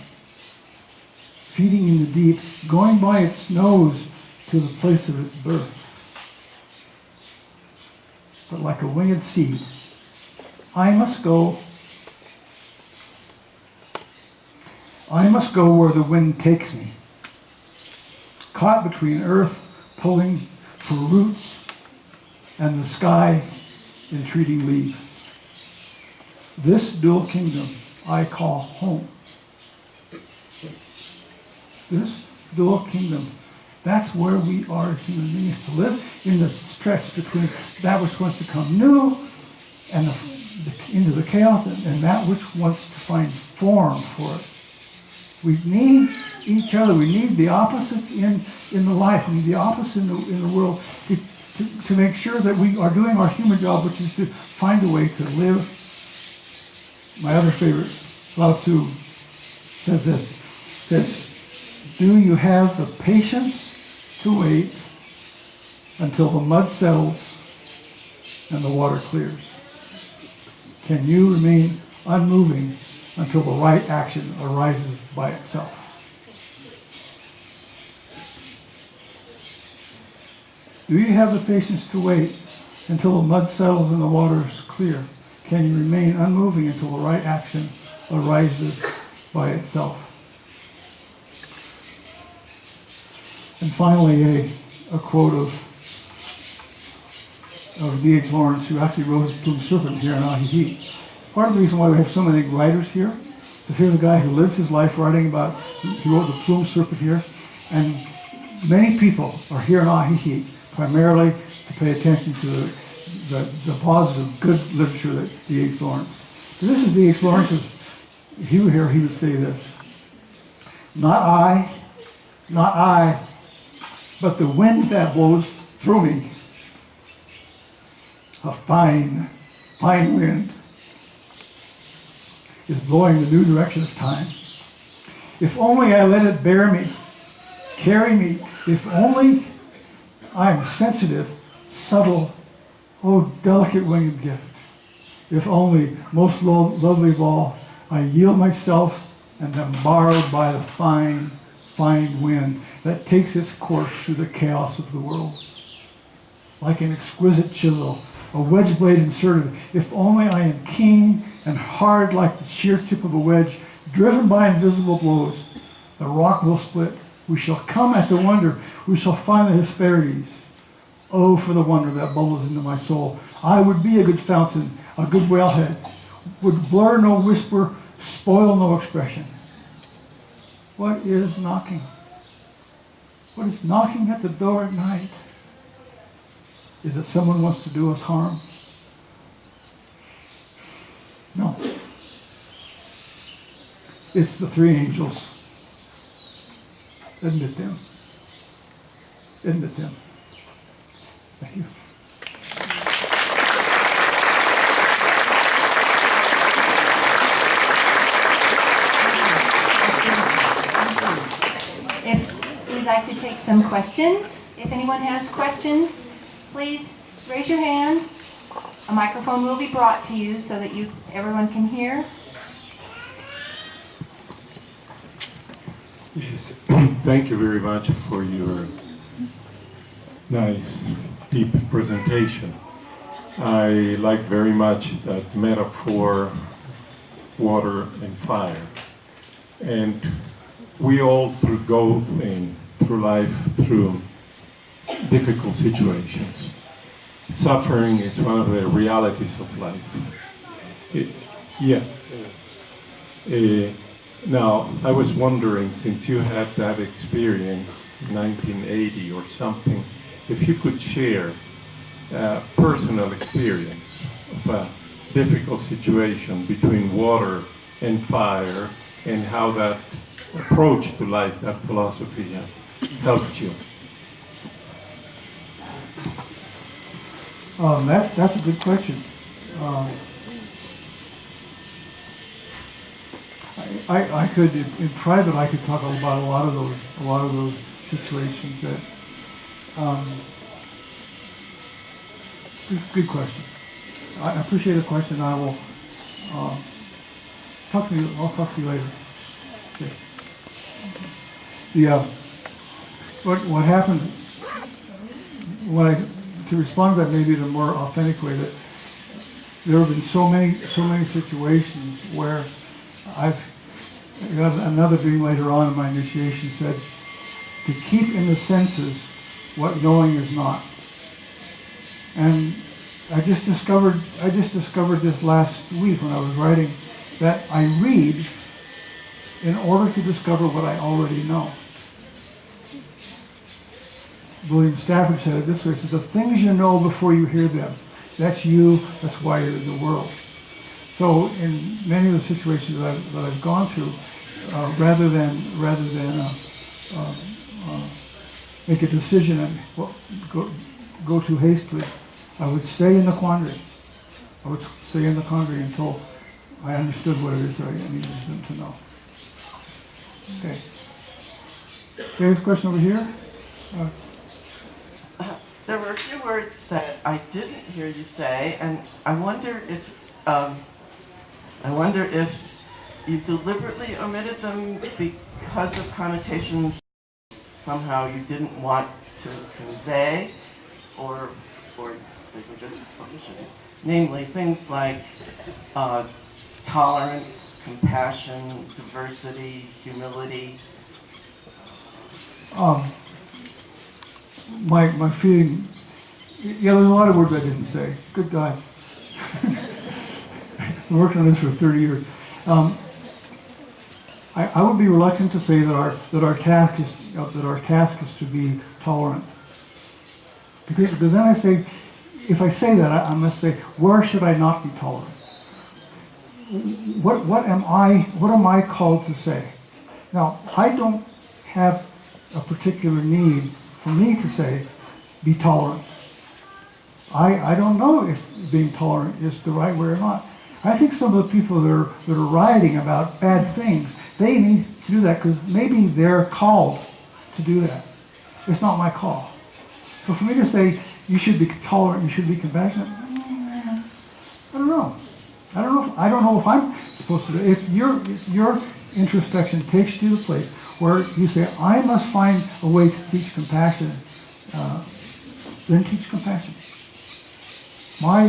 feeding in the deep, going by its nose to the place of its birth. But like a winged seed, I must go where the wind takes me, caught between earth pulling for roots and the sky entreating leaves. This dual kingdom I call home. This dual kingdom, that's where we are as human beings, to live in the stretch between that which wants to come new and into the chaos and that which wants to find form for it. We need each other. We need the opposites in the life. We need the opposites in the world to make sure that we are doing our human job, which is to find a way to live. My other favorite, Lao Tzu, says this, do you have the patience to wait until the mud settles and the water clears? Can you remain unmoving until the right action arises by itself? Do you have the patience to wait until the mud settles and the water is clear? Can you remain unmoving until the right action arises by itself? And finally, a quote of D.H. Lawrence, who actually wrote Plume Serpent here in Ajijic. Part of the reason why we have so many writers here is here's a guy who lives his life writing about, he wrote the Plume Serpent here, and many people are here in Ajijic primarily to pay attention to the positive, good literature that D.H. Lawrence. So this is D.H. Lawrence's, if he were here, he would say this, not I, but the wind that blows through me, a fine wind, is blowing the new direction of time. If only I let it bear me, carry me. If only I am sensitive, subtle, oh, delicate winged gift. If only, most lovely of all, I yield myself and am borrowed by the fine, fine wind that takes its course through the chaos of the world. Like an exquisite chisel, a wedge blade inserted. If only I am keen and hard like the sheer tip of a wedge, driven by invisible blows, the rock will split. We shall come at the wonder. We shall find the Hesperides. Oh, for the wonder that bubbles into my soul. I would be a good fountain, a good wellhead, would blur no whisper, spoil no expression. What is knocking? What is knocking at the door at night? Is it someone wants to do us harm? No. It's the three angels. Isn't it them? Isn't it them? Thank you. If we'd like to take some questions, if anyone has questions, please raise your hand. A microphone will be brought to you so that everyone can hear. Yes, thank you very much for your nice, deep presentation. I like very much that metaphor, water and fire. And we all go through life through difficult situations. Suffering is one of the realities of life. Now, I was wondering, since you had that experience in 1980 or something, if you could share a personal experience of a difficult situation between water and fire and how that approach to life, that philosophy has helped you. That's a good question. I could, in private, I could talk about a lot of those situations. That good question. I appreciate the question. I will talk to you. I'll talk to you later. Okay. What happened? To respond to that maybe in a more authentic way, that there have been so many situations where another being later on in my initiation said to keep in the senses what knowing is not. And I just discovered this last week when I was writing that I read in order to discover what I already know. William Stafford said it this way, he said, the things you know before you hear them, that's you, that's why you're in the world. So in many of the situations that I've gone through, rather than make a decision and go too hastily, I would stay in the quandary. I would stay in the quandary until I understood what it is that I needed them to know. Okay. Dave's question over here. There were a few words that I didn't hear you say, and I wonder if you deliberately omitted them because of connotations somehow you didn't want to convey, or they were just omissions. Namely, things like tolerance, compassion, diversity, humility. My feeling, there's a lot of words I didn't say. Good God. I've been working on this for 30 years. I would be reluctant to say that our task is to be tolerant. Because then I say, if I say that, I must say, where should I not be tolerant? What am I called to say? Now, I don't have a particular need for me to say, be tolerant. I don't know if being tolerant is the right way or not. I think some of the people that are rioting about bad things, they need to do that because maybe they're called to do that. It's not my call. So for me to say you should be tolerant, you should be compassionate, I don't know. I don't know if I'm supposed to do it. If your introspection takes you to the place where you say, I must find a way to teach compassion, then teach compassion. My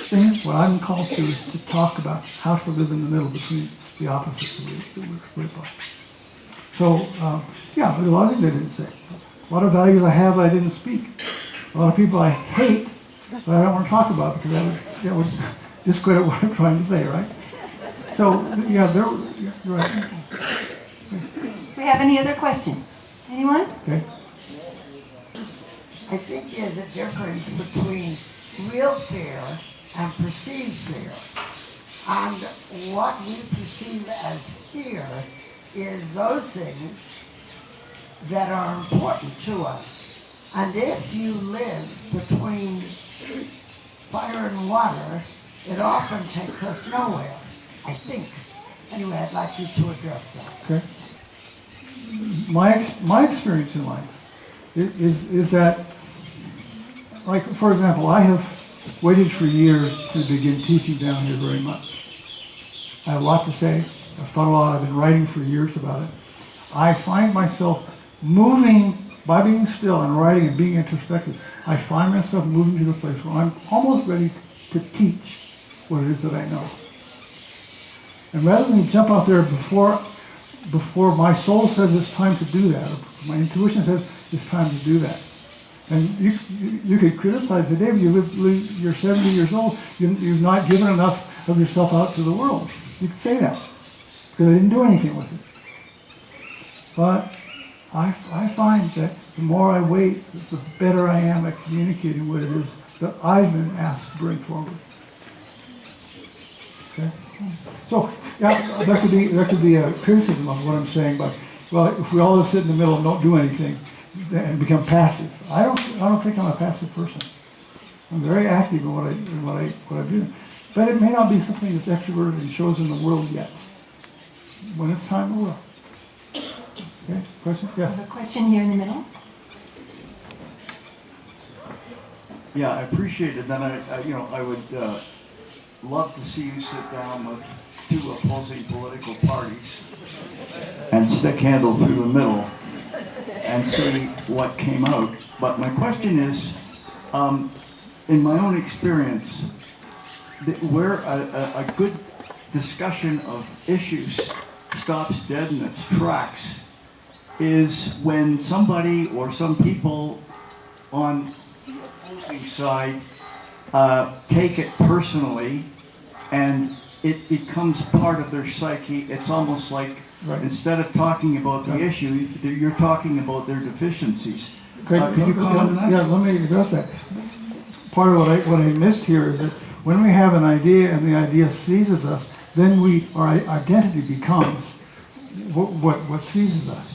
thing, what I'm called to, is to talk about how to live in the middle between the opposites that we split by. So, yeah, but a lot of things I didn't say. A lot of values I have I didn't speak. A lot of people I hate, but I don't want to talk about because that would discredit what I'm trying to say, right? So, yeah, you're right. We have any other questions? Anyone? Okay. I think there's a difference between real fear and perceived fear. And what we perceive as fear is those things that are important to us. And if you live between fire and water, it often takes us nowhere, I think. Anyway, I'd like you to address that. Okay. My experience in life is that, like, for example, I have waited for years to begin teaching down here very much. I have a lot to say. I've thought a lot. I've been writing for years about it. I find myself moving by being still and writing and being introspective. I find myself moving to the place where I'm almost ready to teach what it is that I know. And rather than jump out there before my soul says it's time to do that, or my intuition says it's time to do that. And you could criticize today when you're 70 years old, you've not given enough of yourself out to the world. You could say that, because I didn't do anything with it. But I find that the more I wait, the better I am at communicating what it is that I've been asked to bring forward. Okay? So, yeah, there could be a criticism of what I'm saying, but, well, if we all just sit in the middle and don't do anything and become passive, I don't think I'm a passive person. I'm very active in what I do. But it may not be something that's extroverted and shows in the world yet. When it's time, it will. Okay, question? Yes. There's a question here in the middle. Yeah, I appreciate it. Then I would love to see you sit down with two opposing political parties and stick handle through the middle and see what came out. But my question is, in my own experience, where a good discussion of issues stops dead in its tracks is when somebody or some people on the opposing side take it personally and it becomes part of their psyche. It's almost like instead of talking about the issue, you're talking about their deficiencies. Could you comment on that? Yeah, let me address that. Part of what I missed here is that when we have an idea and the idea seizes us, then our identity becomes what seizes us.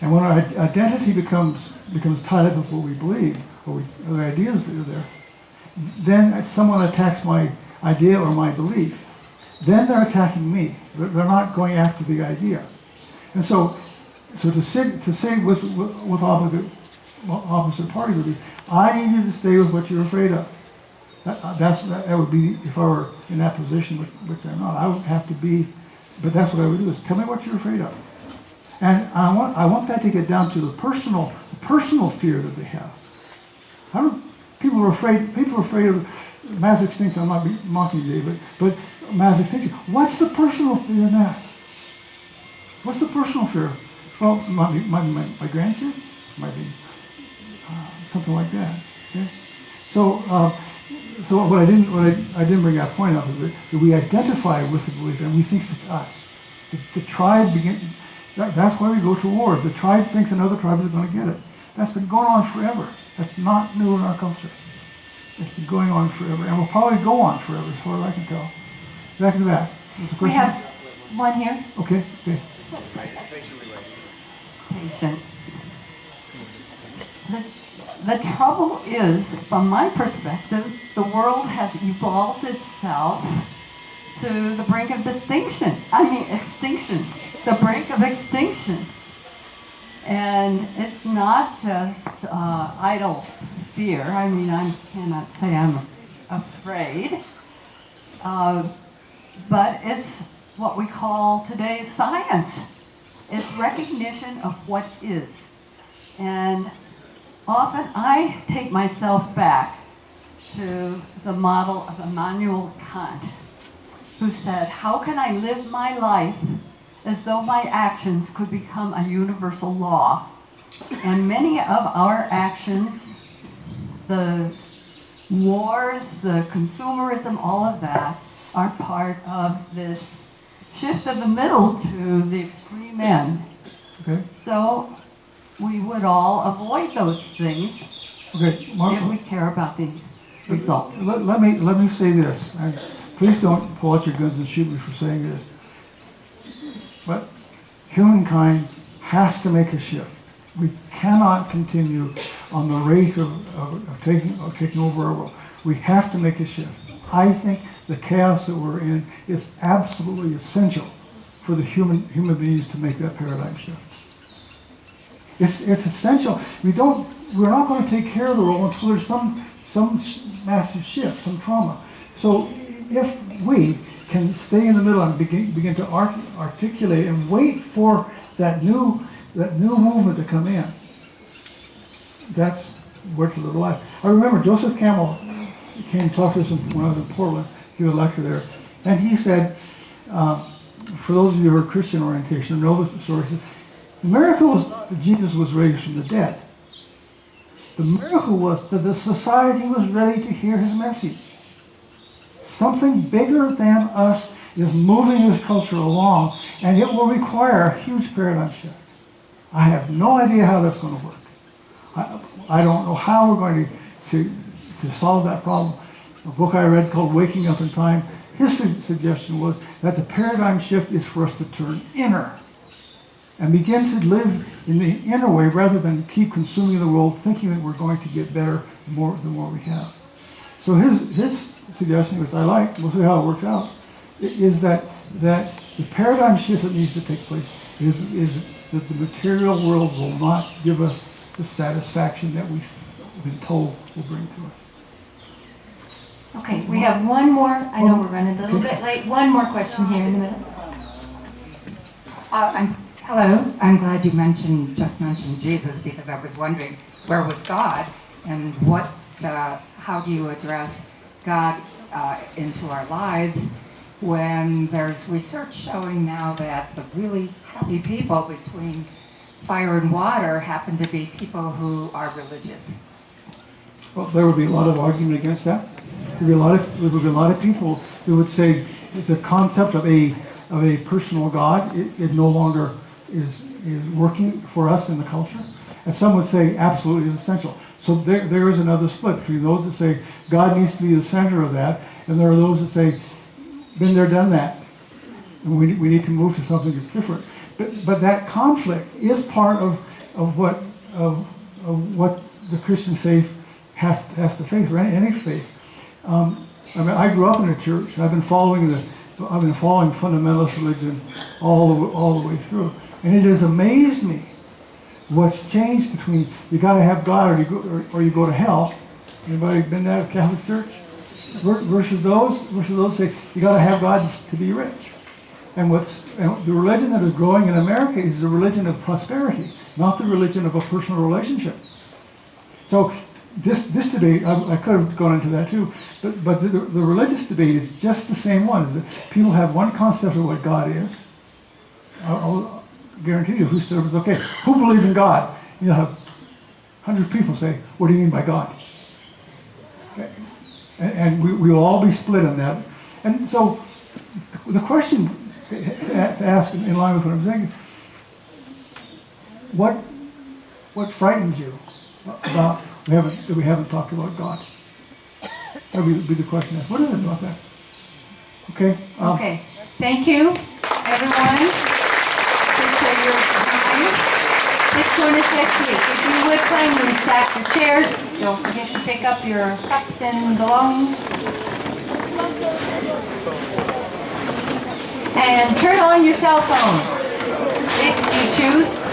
And when our identity becomes tied up with what we believe, or the ideas that are there, then someone attacks my idea or my belief. Then they're attacking me. They're not going after the idea. And so to say with opposite parties would be, I need you to stay with what you're afraid of. That would be, if I were in that position, which I'm not, I would have to be, but that's what I would do, is tell me what you're afraid of. And I want that to get down to the personal fear that they have. People are afraid of mass extinction. I'm not mocking you, but mass extinction. What's the personal fear in that? What's the personal fear? Well, might be my grandkids, might be something like that. Okay? So what I didn't bring that point up is that we identify with the belief and we think it's us. The tribe that's why we go to war. The tribe thinks another tribe is going to get it. That's been going on forever. That's not new in our culture. It's been going on forever, and will probably go on forever, as far as I can tell. Back to that. We have one here. Okay. Okay, so the trouble is, from my perspective, the world has evolved itself to the brink of extinction. The brink of extinction. And it's not just idle fear. I mean, I cannot say I'm afraid. But it's what we call today's science. It's recognition of what is. And often I take myself back to the model of Immanuel Kant, who said, how can I live my life as though my actions could become a universal law? And many of our actions, the wars, the consumerism, all of that, are part of this shift of the middle to the extreme end. Okay. So we would all avoid those things if we care about the results. Let me say this. Please don't pull out your guns and shoot me for saying this. But humankind has to make a shift. We cannot continue on the rate of taking over our world. We have to make a shift. I think the chaos that we're in is absolutely essential for the human beings to make that paradigm shift. It's essential. We're not going to take care of the world until there's some massive shift, some trauma. So if we can stay in the middle and begin to articulate and wait for that new movement to come in, that's where to live life. I remember Joseph Campbell came and talked to us when I was in Portland. He was a lecturer there, and he said, for those of you who are Christian orientation, know the story. He said, the miracle was that Jesus was raised from the dead. The miracle was that the society was ready to hear his message. Something bigger than us is moving this culture along, and it will require a huge paradigm shift. I have no idea how that's going to work. I don't know how we're going to solve that problem. A book I read called Waking Up in Time, his suggestion was that the paradigm shift is for us to turn inner and begin to live in the inner way rather than keep consuming the world thinking that we're going to get better the more we have. So his suggestion, which I like, we'll see how it works out, is that the paradigm shift that needs to take place is that the material world will not give us the satisfaction that we've been told will bring to us. Okay, we have one more. I know we're running a little bit late. One more question here in the middle. Hello. I'm glad you just mentioned Jesus, because I was wondering where was God and how do you address God into our lives when there's research showing now that the really happy people between fire and water happen to be people who are religious. Well, there would be a lot of argument against that. There would be a lot of people who would say the concept of a personal God, it no longer is working for us in the culture. And some would say absolutely is essential. So there is another split between those that say God needs to be the center of that, and there are those that say, been there, done that. And we need to move to something that's different. But that conflict is part of what the Christian faith has to face, or any faith. I grew up in a church. I've been following fundamentalist religion all the way through, and it has amazed me what's changed between you got to have God or you go to hell. Anybody been to a Catholic church? Versus those say you got to have God to be rich. And the religion that is growing in America is the religion of prosperity, not the religion of a personal relationship. So this debate, I could have gone into that too, but the religious debate is just the same one. Is that people have one concept of what God is. I'll guarantee you, who stood up and said, okay, who believes in God? You'll have 100 people say, what do you mean by God? Okay. And we will all be split on that. And so the question to ask in line with what I'm saying, what frightens you about we haven't talked about God? That would be the question. What is it about that? Okay. Okay. Thank you, everyone. Appreciate your time. Let's join us next week. If you would kindly stack your chairs, don't forget to pick up your cups and belongings. And turn on your cell phone if you choose.